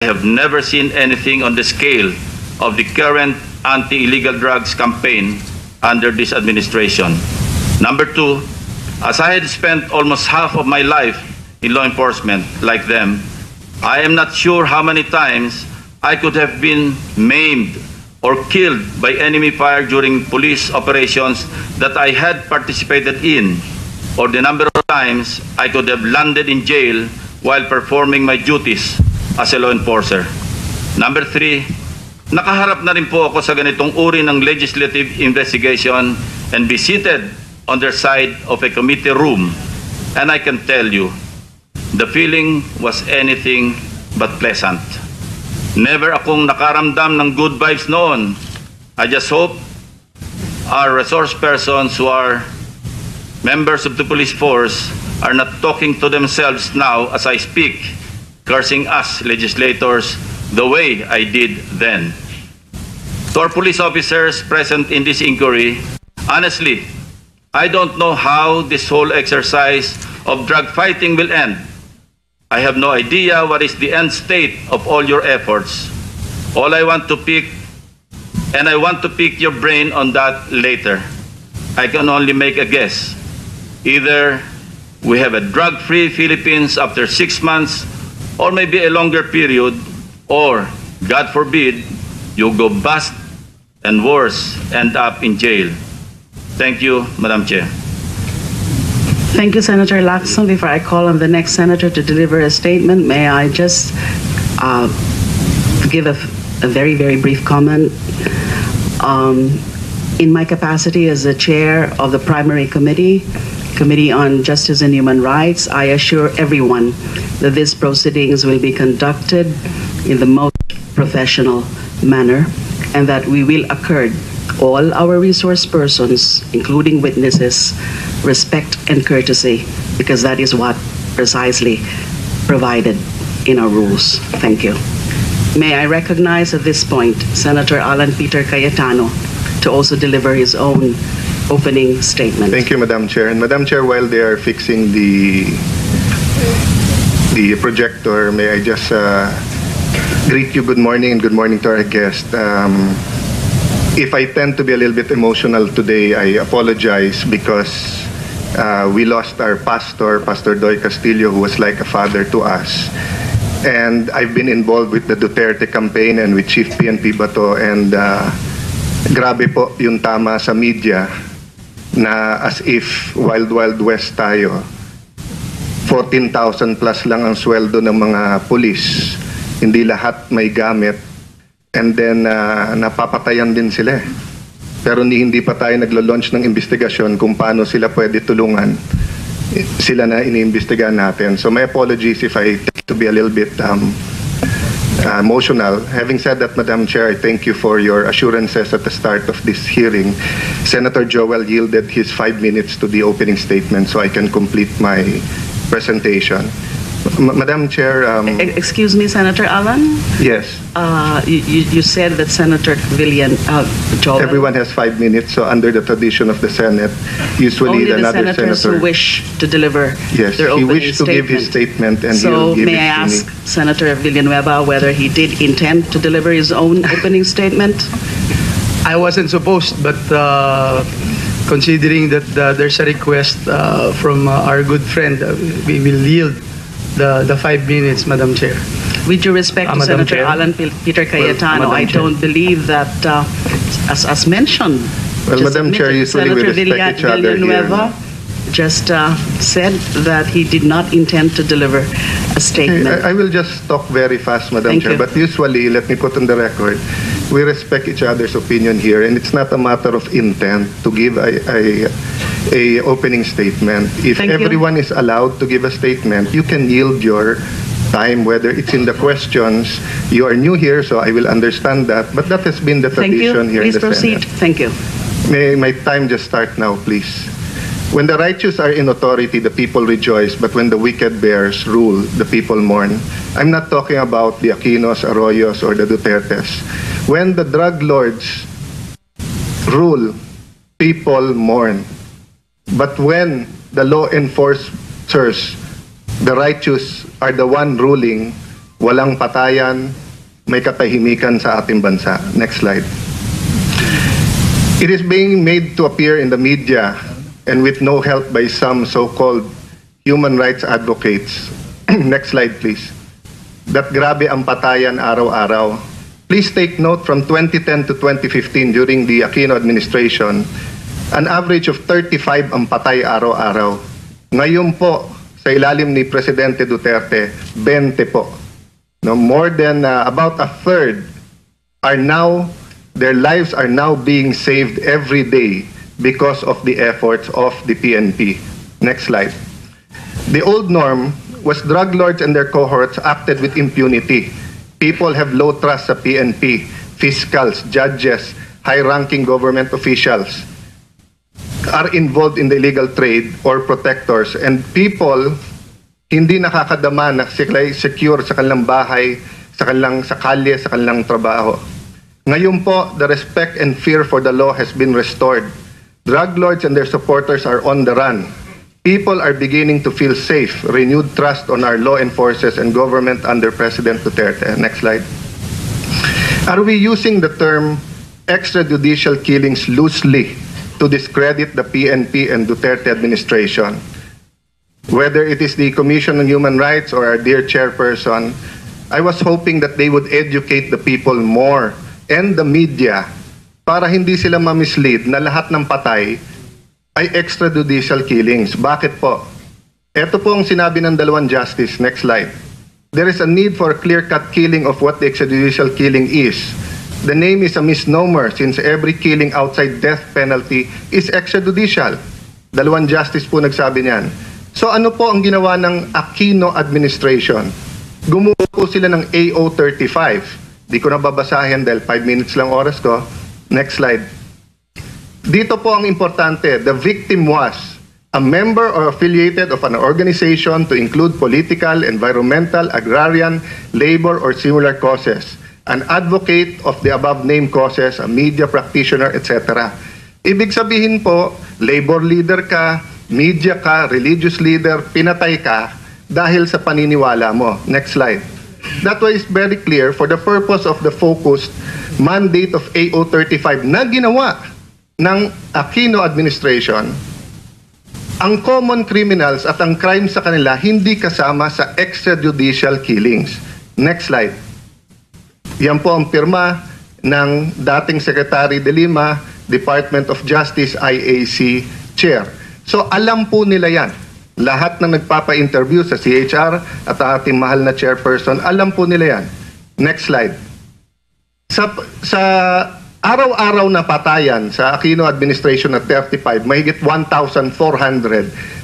I have never seen anything on the scale of the current anti-illegal drugs campaign under this administration. Number two, as I had spent almost half of my life in law enforcement like them, I am not sure how many times I could have been maimed or killed by enemy fire during police operations that I had participated in, or the number of times I could have landed in jail while performing my duties as a law enforcer. Number three, nakaharap na rin po ako sa ganitong uri ng legislative investigation and be seated on their side of a committee room, and I can tell you, the feeling was anything but pleasant. Never akong nakaramdam ng good vibes noon. I just hope our resource persons who are members of the police force are not talking to themselves now as I speak, cursing us legislators the way I did then. To our police officers present in this inquiry, honestly, I don't know how this whole exercise of drug fighting will end. I have no idea what is the end state of all your efforts. All I want to pick, and I want to pick your brain on that later. I can only make a guess. Either we have a drug-free Philippines after 6 months, or maybe a longer period, or, God forbid, you go bust and worse, end up in jail. Thank you, Madam Chair. Thank you, Senator Lacson. Before I call on the next senator to deliver a statement, may I just give a very, very brief comment. In my capacity as the chair of the primary committee, Committee on Justice and Human Rights, I assure everyone that these proceedings will be conducted in the most professional manner and that we will accord all our resource persons, including witnesses, respect and courtesy, because that is what precisely provided in our rules. Thank you. May I recognize at this point Senator Alan Peter Cayetano to also deliver his own opening statement. Thank you, Madam Chair. And Madam Chair, while they are fixing the projector, may I just greet you good morning and good morning to our guest. If I tend to be a little bit emotional today, I apologize because we lost our pastor, Pastor Doy Castillo, who was like a father to us. And I've been involved with the Duterte campaign and with Chief PNP Bato, and grabe po yung tama sa media na as if Wild Wild West tayo. 14,000 plus lang ang sweldo ng mga pulis. Hindi lahat may gamit. And then napapatayan din sila. Pero hindi pa tayo naglo-launch ng investigasyon kung paano sila pwede tulungan. Sila na iniimbestigahan natin. So my apologies if I tend to be a little bit emotional. Having said that, Madam Chair, I thank you for your assurances at the start of this hearing. Senator Joel yielded his 5 minutes to the opening statement so I can complete my presentation. Madam Chair... Excuse me, Senator Alan? Yes. You said that Senator Joel... Everyone has 5 minutes, so under the tradition of the Senate, usually only another the senators senator... who wish to deliver their opening statement. Yes, he wished to give his statement and so he'll give it to me. So may I ask Senator Villanueva whether he did intend to deliver his own opening statement? I wasn't supposed, but considering that there's a request from our good friend, we will yield the 5 minutes, Madam Chair. With due respect to Madam Senator Chair. Alan Peter Cayetano, I don't believe that, as mentioned, Well, Madam Chair, usually we respect each other Villanueva here. Just said that he did not intend to deliver a statement. I will just talk very fast, Madam Thank Chair, you. but usually, let me put on the record, we respect each other's opinion here, and it's not a matter of intent to give a opening statement. If Thank you. everyone is allowed to give a statement, you can yield your time, whether it's in the questions. You are new here, so I will understand that, but that has been the Thank you. tradition here Please in the proceed. Senate. Thank you. May my time just start now, please. When the righteous are in authority, the people rejoice, but when the wicked bears rule, the people mourn. I'm not talking about the Aquinos, Arroyos, or the Dutertes. When the drug lords rule, people mourn. But when the law enforcers, the righteous, are the one ruling, walang patayan, may katahimikan sa ating bansa. Next slide. It is being made to appear in the media and with no help by some so-called human rights advocates. Next slide, please. That grabe ang patayan araw-araw. Please take note from 2010 to 2015 during the Aquino administration, an average of 35 ang patay araw-araw. Ngayon po, sa ilalim ni Presidente Duterte, 20 po. No, more than about a third are now, their lives are now being saved every day because of the efforts of the PNP. Next slide. The old norm was drug lords and their cohorts acted with impunity. People have low trust sa PNP, fiscals, judges, high-ranking government officials are involved in the illegal trade or protectors, and people hindi nakakadama na sila secure sa kanilang bahay, sa kalye, sa kanilang trabaho. Ngayon po, the respect and fear for the law has been restored. Drug lords and their supporters are on the run. People are beginning to feel safe, renewed trust on our law enforcers and government under President Duterte. Next slide. Are we using the term extrajudicial killings loosely to discredit the PNP and Duterte administration? Whether it is the Commission on Human Rights or our dear chairperson, I was hoping that they would educate the people more and the media para hindi sila ma-mislead na lahat ng patay ay extrajudicial killings. Bakit po? Ito po ang sinabi ng dalawang justice. Next slide. There is a need for a clear-cut killing of what the extrajudicial killing is. The name is a misnomer since every killing outside death penalty is extrajudicial. Dalawang justice po nagsabi niyan. So ano po ang ginawa ng Aquino administration? Gumawa po sila ng AO35. Di ko na babasahin dahil 5 minutes lang oras ko. Next slide. Dito po ang importante. The victim was a member or affiliated of an organization to include political, environmental, agrarian, labor, or similar causes. An advocate of the above-named causes, a media practitioner, etc. Ibig sabihin po, labor leader ka, media ka, religious leader, pinatay ka dahil sa paniniwala mo. Next slide. That way is very clear for the purpose of the focused mandate of AO35 na ginawa ng Aquino administration. Ang common criminals at ang crime sa kanila hindi kasama sa extrajudicial killings. Next slide. Yan po ang pirma ng dating Secretary de Lima, Department of Justice, IAC Chair. So alam po nila yan. Lahat na nagpapa-interview sa CHR at ating mahal na chairperson, alam po nila yan. Next slide. Sa araw-araw na patayan sa Aquino administration at 35, mahigit 1,400.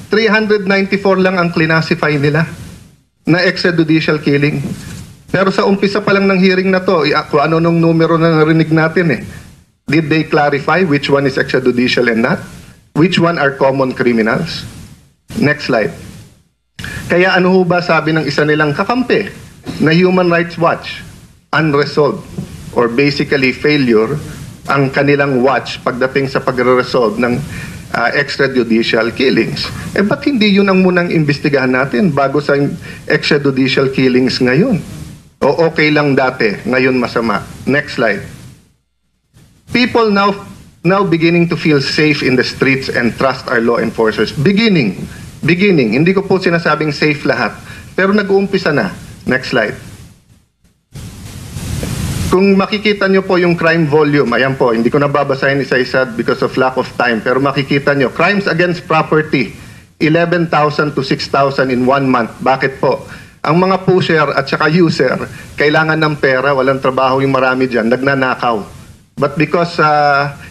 394 lang ang classify nila na extrajudicial killing. Pero sa umpisa pa lang ng hearing na to, kung ano nung numero na narinig natin Did they clarify which one is extrajudicial and not? Which one are common criminals? Next slide. Kaya ano ho ba sabi ng isa nilang kakampi na Human Rights Watch? Unresolved or basically failure ang kanilang watch pagdating sa pagre-resolve ng extrajudicial killings. Ba't hindi yun ang munang imbestigahan natin bago sa extrajudicial killings ngayon? O okay lang dati, ngayon masama. Next slide. People now beginning to feel safe in the streets and trust our law enforcers. Beginning. Hindi ko po sinasabing safe lahat. Pero nag-uumpisa na. Next slide. Kung makikita nyo po yung crime volume, ayan po, hindi ko nababasahin isa-isa because of lack of time, pero makikita nyo, crimes against property, 11,000 to 6,000 in 1 month. Bakit po? Ang mga pusher at saka user, kailangan ng pera, walang trabaho yung marami dyan, nagnanakaw. But because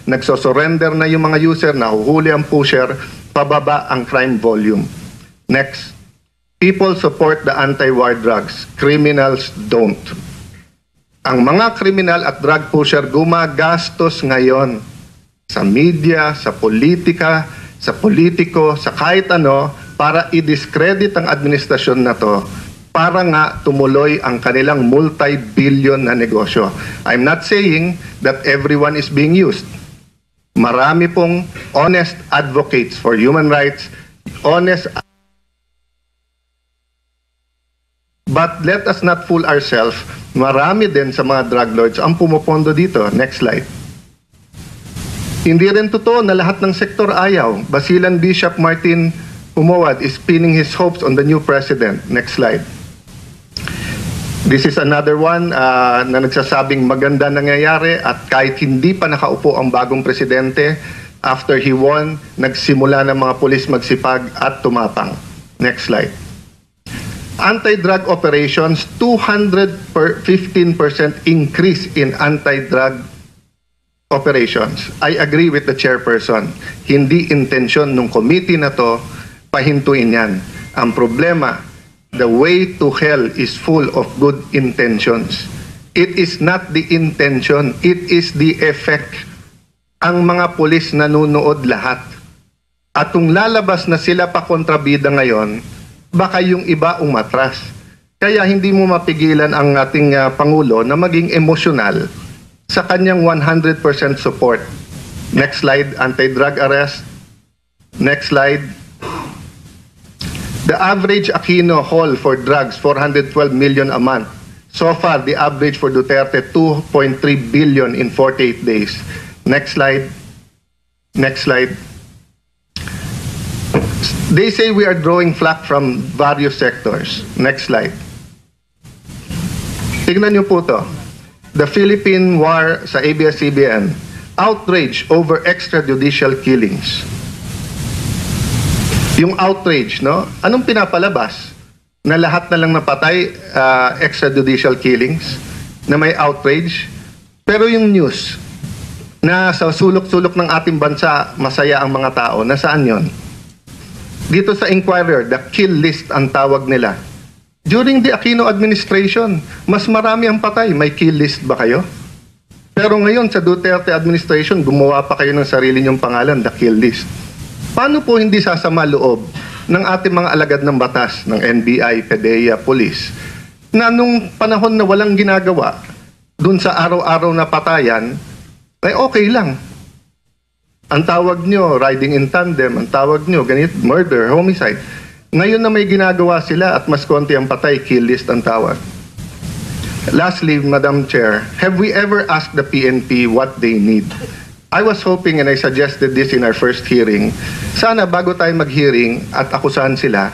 nagsosurrender na yung mga user, nahuhuli ang pusher, pababa ang crime volume. Next. People support the anti-war drugs. Criminals don't. Ang mga kriminal at drug pusher gumagastos ngayon sa media, sa politika, sa politiko, sa kahit ano, para i-discredit ang administrasyon na to para nga tumuloy ang kanilang multi-billion na negosyo. I'm not saying that everyone is being used. Marami pong honest advocates for human rights, honest But let us not fool ourselves. Marami din sa mga drug lords ang pumupondo dito. Next slide. Hindi rin totoo na lahat ng sektor ayaw. Basilan Bishop Martin Humawad is pinning his hopes on the new president. Next slide. This is another one na nagsasabing maganda nangyayari at kahit hindi pa nakaupo ang bagong presidente, after he won, nagsimula ng mga pulis magsipag at tumapang. Next slide. Anti-drug operations, 215% increase in anti-drug operations. I agree with the chairperson. Hindi intensyon ng committee na to pahintuin yan. Ang problema, the way to hell is full of good intentions. It is not the intention, it is the effect. Ang mga pulis nanunood lahat. At kung lalabas na sila pa kontrabida ngayon, baka yung iba umatras. Kaya hindi mo mapigilan ang ating Pangulo na maging emosyonal sa kanyang 100% support. Next slide, anti-drug arrest. Next slide. The average Aquino haul for drugs, 412 million a month. So far, the average for Duterte, 2.3 billion in 48 days. Next slide. Next slide. They say we are drawing flack from various sectors. Next slide. Tignan niyo po to. The Philippine War sa ABS-CBN. Outrage over extrajudicial killings. Yung outrage, no? Anong pinapalabas? Na lahat na lang napatay, extrajudicial killings, na may outrage. Pero yung news, na sa sulok-sulok ng ating bansa, masaya ang mga tao, nasaan yon? Dito sa Inquirer, the kill list ang tawag nila. During the Aquino administration, mas marami ang patay. May kill list ba kayo? Pero ngayon sa Duterte administration, gumawa pa kayo ng sarili niyong pangalan, the kill list. Paano po hindi sasama loob ng ating mga alagad ng batas, ng NBI, PDEA, Police, na nung panahon na walang ginagawa, dun sa araw-araw na patayan, ay okay lang. Ang tawag nyo, riding in tandem, ang tawag nyo, ganit, murder, homicide. Ngayon na may ginagawa sila at mas konti ang patay, kill list ang tawag. Lastly, Madam Chair, have we ever asked the PNP what they need? I was hoping, and I suggested this in our first hearing, sana bago tayo mag-hearing at akusahan sila,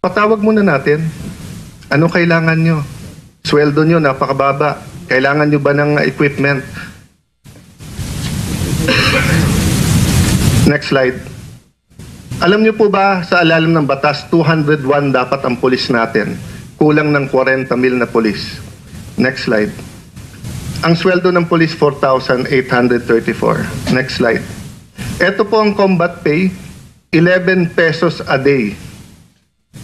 patawag muna natin. Ano kailangan nyo? Sweldo nyo, napakababa. Kailangan nyo ba ng equipment? Next slide. Alam niyo po ba, sa alalim ng batas, 201 dapat ang pulis natin. Kulang ng 40 mil na pulis. Next slide. Ang sweldo ng pulis, 4,834. Next slide. Ito po ang combat pay, 11 pesos a day.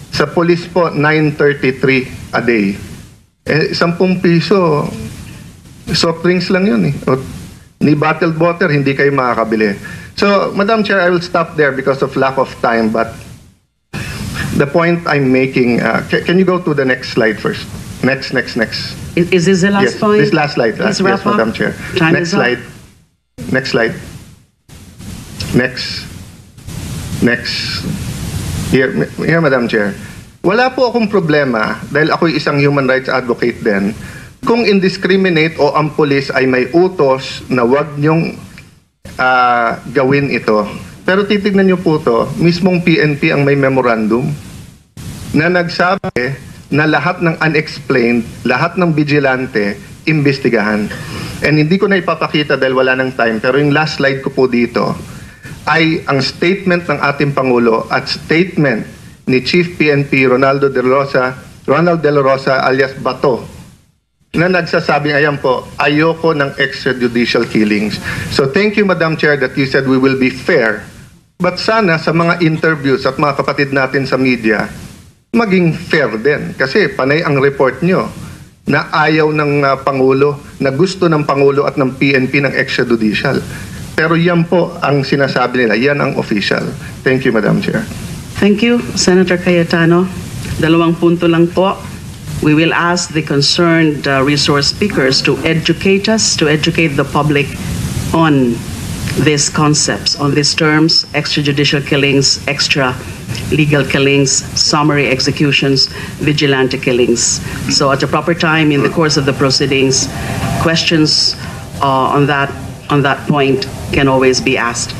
Sa pulis po, 933 a day. 10 piso, soft drinks lang yun eh. O, ni bottled water, hindi kayo makakabili. So, Madam Chair, I will stop there because of lack of time, but the point I'm making, can you go to the next slide first? Next. Is this the last point? This last slide. Please Yes, wrap up. Madam Chair. Time Next is up. slide. Next slide. Next. Here, Madam Chair. Wala po akong problema dahil ako'y isang human rights advocate din kung indiscriminate o ang pulis ay may utos na wag niyong gawin ito. Pero titignan niyo po to, mismong PNP ang may memorandum na nagsabi na lahat ng unexplained, lahat ng vigilante, imbestigahan. And hindi ko na ipapakita dahil wala ng time, pero yung last slide ko po dito ay ang statement ng ating Pangulo at statement ni Chief PNP Ronald De La Rosa alias Bato, na nagsasabing, ayan po, ayoko ng extrajudicial killings. So thank you, Madam Chair, that you said we will be fair. But sana sa mga interviews at mga kapatid natin sa media, maging fair din. Kasi panay ang report nyo na ayaw ng Pangulo, na gusto ng Pangulo at ng PNP ng extrajudicial. Pero yan po ang sinasabi nila, yan ang official. Thank you, Madam Chair. Thank you, Senator Cayetano. 2 punto lang po. We will ask the concerned resource speakers to educate us, to educate the public on these concepts, on these terms, extrajudicial killings, extra legal killings, summary executions, vigilante killings. So at a proper time in the course of the proceedings, questions on that point can always be asked.